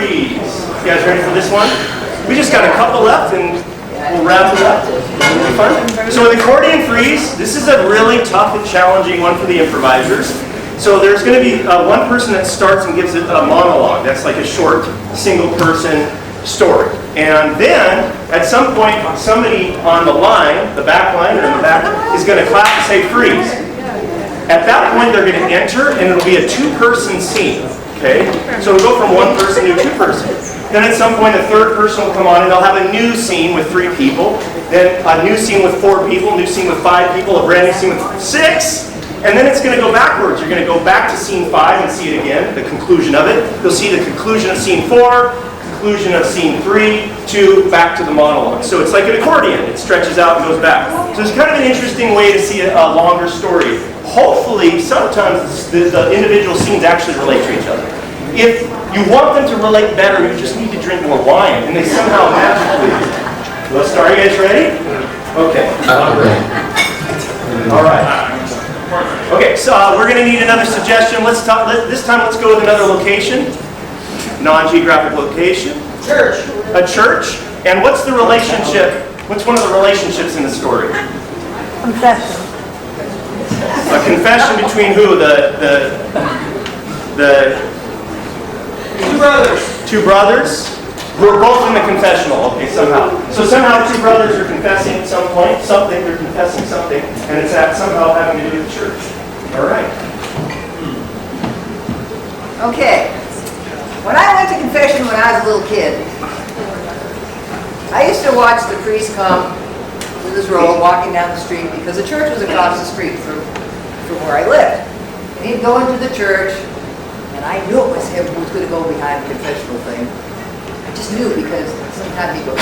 Freeze. You guys ready for this one? We just got a couple left and we'll wrap it up. It'll be fun. So with Accordion Freeze, this is a really tough and challenging one for the improvisers. So there's going to be one person that starts and gives it a monologue. That's like a short, single-person story. And then, at some point, somebody on the line, the back line or in the back, is going to clap and say freeze. At that point, they're going to enter, and it'll be a two-person scene. Okay? So it'll go from one person to two-person. Then at some point, a third person will come on, and they'll have a new scene with 3 people. Then a new scene with 4 people, a new scene with 5 people, a brand new scene with 6. And then it's going to go backwards. You're going to go back to scene 5 and see it again, the conclusion of it. You'll see the conclusion of scene 4, conclusion of scene 3, 2, back to the monologue. So it's like an accordion. It stretches out and goes back. So it's kind of an interesting way to see a longer story. Hopefully, sometimes the individual scenes actually relate to each other. If you want them to relate better, you just need to drink more wine, and they somehow magically. Let's start. Are you guys ready? Okay. All right. Okay, so we're going to need another suggestion. This time, let's go with another location, non-geographic location. Church. A church. And what's the relationship? What's one of the relationships in the story? Confession. A confession between who? The 2 brothers. 2 brothers. We're both in the confessional, okay, somehow. So somehow 2 brothers are confessing at some point, something, they're confessing something, and it's somehow having to do with church. All right. Okay. When I went to confession when I was a little kid, I used to watch the priest come with his robe walking down the street because the church was across the street from where I lived. And he'd go into the church, and I knew it was him who was going to go behind the confessional thing. I just knew because sometimes he'd go,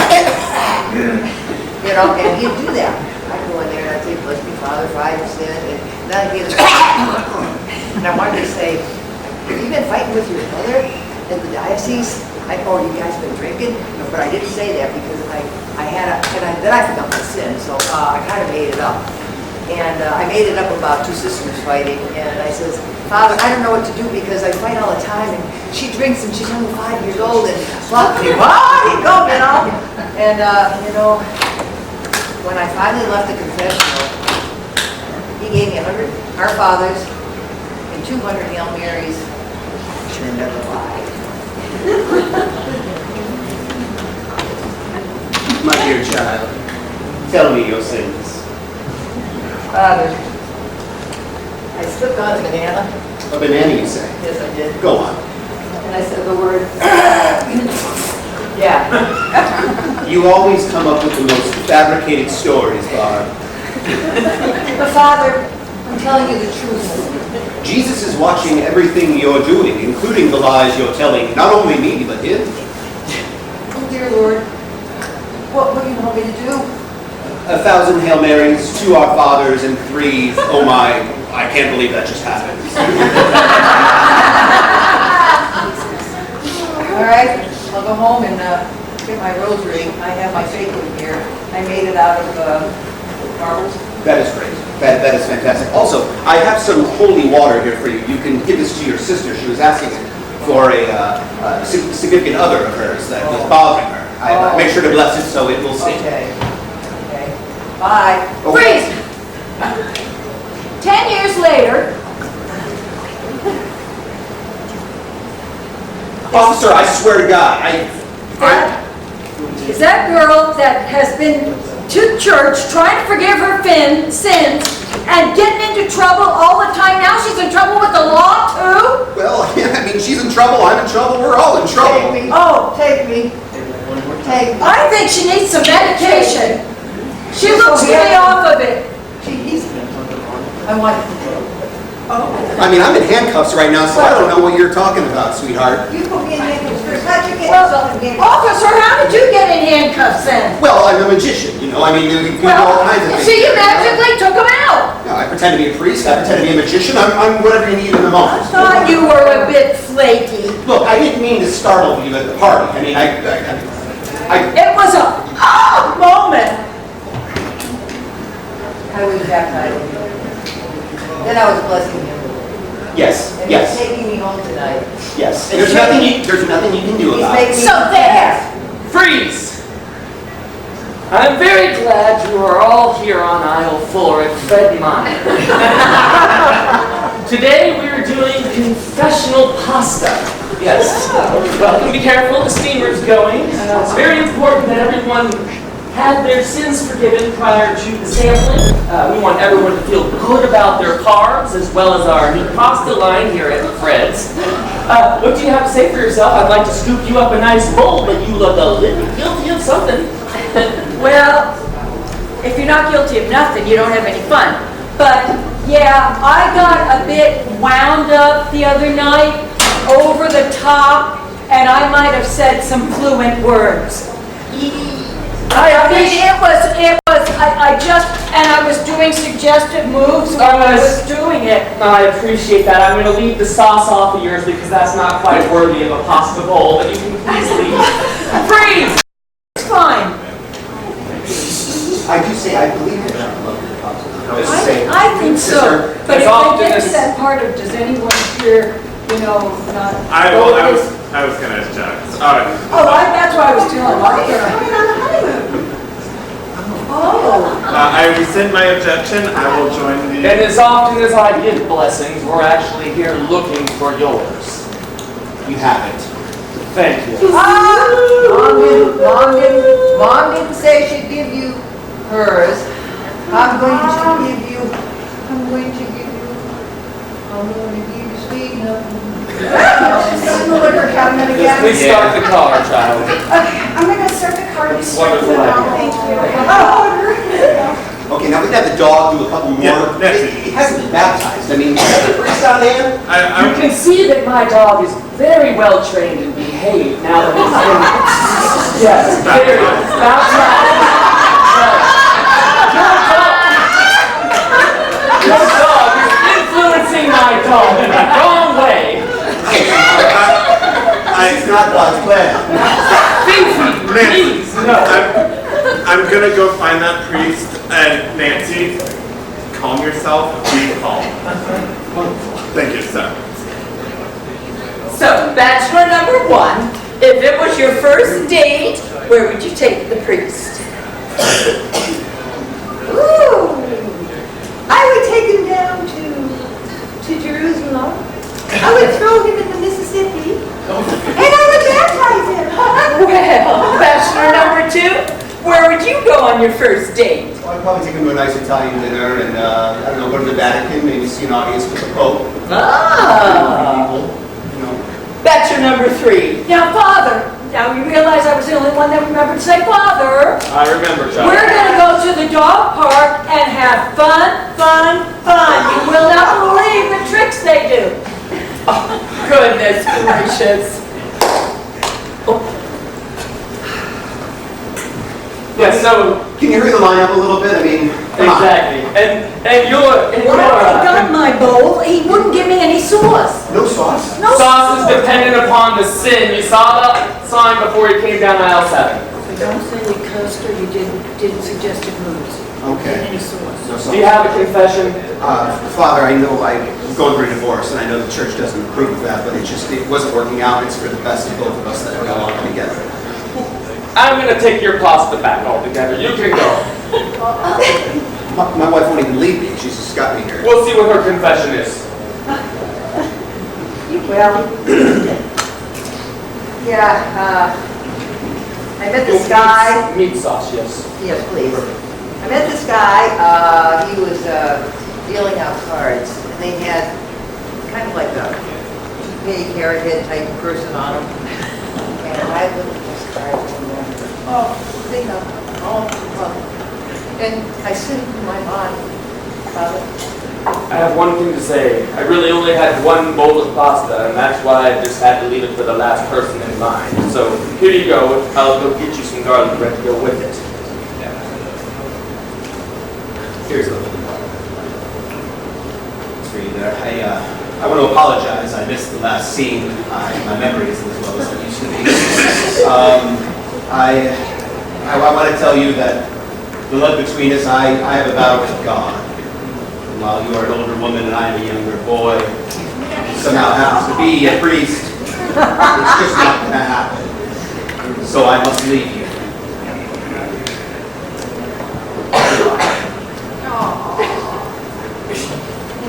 you know, and he'd do that. I'd go in there and I'd say, bless me, Father, if I have sinned, and then I'd be and I wanted to say, have you been fighting with your brother in the diocese? Oh, you guys been drinking? No, but I didn't say that because then I forgot my sin, so I kind of made it up. And I made it up about 2 sisters fighting, and I says, Father, I don't know what to do because I fight all the time, and she drinks and she's only 5 years old, and well, you know. And, you know, when I finally left the confessional, he gave me 100 Our Fathers and 200 Hail Marys, and never lied. My dear child, tell me your sins. Father, I slipped on a banana. A banana, you say? Yes, I did. Go on. And I said the word, yeah. You always come up with the most fabricated stories, Barb. But Father, I'm telling you the truth. Jesus is watching everything you're doing, including the lies you're telling, not only me, but him. Oh, dear Lord, what do you want me to do? 1,000 Hail Marys, 2 Our Fathers, and 3, oh my, I can't believe that just happened. All right, I'll go home and get my rosary. I have my fake one here. I made it out of marbles. That is great. That is fantastic. Also, I have some holy water here for you. You can give this to your sister. She was asking for a significant other of hers that was bothering her. I make sure to bless it so it will stay. Okay. Bye. Freeze! 10 years later, Officer, I swear to God, is that girl that has been to church trying to forgive her sins and getting into trouble all the time now? She's in trouble with the law too? well, I mean, she's in trouble, I'm in trouble, we're all in trouble. Take me. Oh, take me. Take me. I think she needs some medication. She looks to be off of it. Jeez. I want I mean, I'm in handcuffs right now, so I don't know what you're talking about, sweetheart. you put me in handcuffs first. How'd you get Well, yourself in handcuffs? officer, how did you get in handcuffs then? Well, I'm a magician, you know, I mean, you can do all kinds of things. See, you magically took them out. No, I pretend to be a priest, I pretend to be a magician, I'm whatever you need in the moment. I thought you were a bit flaky. Look, I didn't mean to startle you at the party. I mean, It was a moment. I was baptized. Then I was blessing him. yes, And he's yes, taking me home tonight. yes. There's nothing you can do about it. I'm very glad you are all here on aisle 4 at Fred Meyer. Today we are doing confessional pasta. Yes. Well, be careful, the steamer's going. It's very important that everyone had their sins forgiven prior to the sampling. We want everyone to feel good about their carbs, as well as our new pasta line here at Fred's. What do you have to say for yourself? I'd like to scoop you up a nice bowl, but you look a little guilty of something. Well, if you're not guilty of nothing, you don't have any fun. But yeah, I got a bit wound up the other night, over the top, and I might have said some fluent words. I was doing suggestive moves while I was doing it. I appreciate that. I'm going to leave the sauce off of yours because that's not quite worthy of a pasta bowl, but you can please leave. Freeze! It's fine. I do say I believe it. I think so. But As if often they get as- to that part of, does anyone here, not... I was gonna check. All right. Oh, that's why I was telling I rescind my objection. I will join And the. as often as I give blessings, we're actually here looking for yours. You have it. Thank you. Mom didn't say she'd give you hers. I'm going to give you sweet nothing. Just please start the car, child. I'm going to start the car. That's wonderful. Thank you. Okay, now we can have the dog do a couple more. Yeah, next. It hasn't been baptized. I mean, is the priest on hand? You can see that my dog is very well trained and behaved now that he's been... Yes, very baptized. Your dog is influencing my dog in the wrong way. It's not God's plan. Fifi, please, no. I'm gonna go find that priest and Nancy. Calm yourself. Be calm. Thank you, sir. So, bachelor number 1, if it was your first date, where would you take the priest? Ooh, I would take him down to Jerusalem. I would throw him in the Mississippi, and I would baptize him. Well, bachelor number 2, where would you go on your first date? Well, I'd probably take him to a nice Italian dinner and, I don't know, go to the Vatican, maybe see an audience with the Pope. Ah. People, you know. Bachelor number 3. Now, Father, now you realize I was the only one that remembered to say Father. I remember, child. We're going to go to the dog park and have fun, fun, fun. You will not believe the tricks they do. Goodness gracious. Yes, so, Can you hurry the line up a little bit? I mean, come on. exactly. And your... When I got my bowl, he wouldn't give me any sauce. No sauce? No Sauce is dependent upon the sin. You saw the sign before you came down aisle 7. Don't say you cussed or you didn't suggestive moves. Okay. Any sauce. No sauce. Do you have a confession? Father, I know I'm going through a divorce, and I know the church doesn't approve of that, but it wasn't working out. It's for the best of both of us that we got along together. I'm going to take your pasta back altogether. You can go. My wife won't even leave me. She's just got me here. We'll see what her confession is. Well, yeah, I met this guy. Meat sauce, yes. Yes, please. I met this guy, he was dealing out cards, and they had kind of like a big carrot head type person on them. And I looked at this card and they got all fun. And I said to my mind, Father, I have one thing to say. I really only had one bowl of pasta, and that's why I just had to leave it for the last person in line. So here you go. I'll go get you some garlic bread to go with it. Here's a little bit. It's for you there. I want to apologize. I missed the last scene. My memory isn't as well as it used to be. I want to tell you that the love between us, I have a vow to God. And while you are an older woman and I am a younger boy, who somehow happens to be a priest, it's just not going to happen. So I must leave you.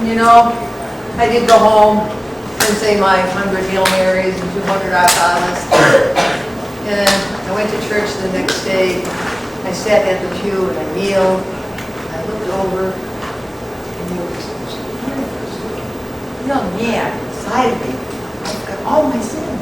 And you know, I did go home and say my 100 Hail Marys and 200 Asanas. And I went to church the next day. I sat at the pew and I kneeled. I looked over and there was this young man beside me. I've got all my sins.